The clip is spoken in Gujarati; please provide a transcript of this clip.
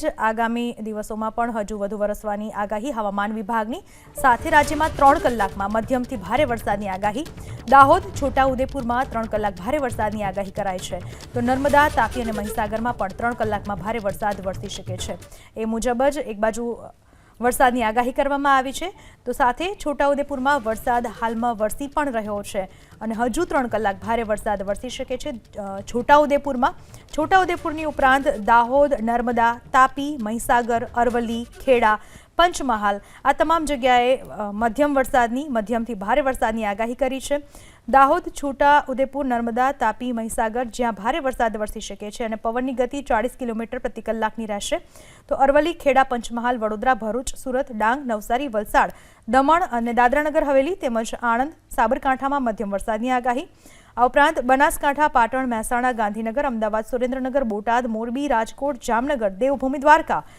આગામી દિવસોમાં પણ હજુ વધુ વરસવાની આગાહી હવામાન વિભાગની સાથે રાજ્યમાં 3 કલાકમાં મધ્યમથી ભારે વરસાદની આગાહી દાહોદ છોટાઉદેપુરમાં 3 કલાક ભારે વરસાદની આગાહી કરાઈ છે તો નર્મદા તાપી અને મહીસાગરમાં પણ 3 કલાકમાં ભારે વરસાદ વરસી શકે છે એ મુજબ જ એક બાજુ વરસાદની આગાહી કરવામાં આવી છે તો સાથે છોટાઉદેપુરમાં વરસાદ હાલમાં વરસી પણ રહ્યો છે અને હજુ 3 કલાક ભારે વરસાદ વરસી શકે છે છોટાઉદેપુરની ઉપરાંત દાહોદ નર્મદા તાપી મહીસાગર અરવલ્લી ખેડા પંચમહાલ આ તમામ જગ્યાએ મધ્યમથી ભારે વરસાદની આગાહી કરી છે દાહોદ છોટાઉદેપુર નર્મદા તાપી મહીસાગર જ્યાં ભારે વરસાદ વરસી શકે છે અને પવનની ગતિ 40 કિલોમીટર પ્રતિ કલાકની રહેશે તો અરવલ્લી ખેડા પંચમહાલ વડોદરા ભરૂચ સુરત ડાંગ નવસારી વલસાડ દમણ અને દાદરાનગર હવેલી તેમજ આણંદ સાબરકાંઠામાં મધ્યમ વરસાદની આગાહી આ ઉપરાંત બનાસકાંઠા પાટણ મહેસાણા ગાંધીનગર અમદાવાદ સુરેન્દ્રનગર બોટાદ મોરબી રાજકોટ જામનગર દેવભૂમિ દ્વારકા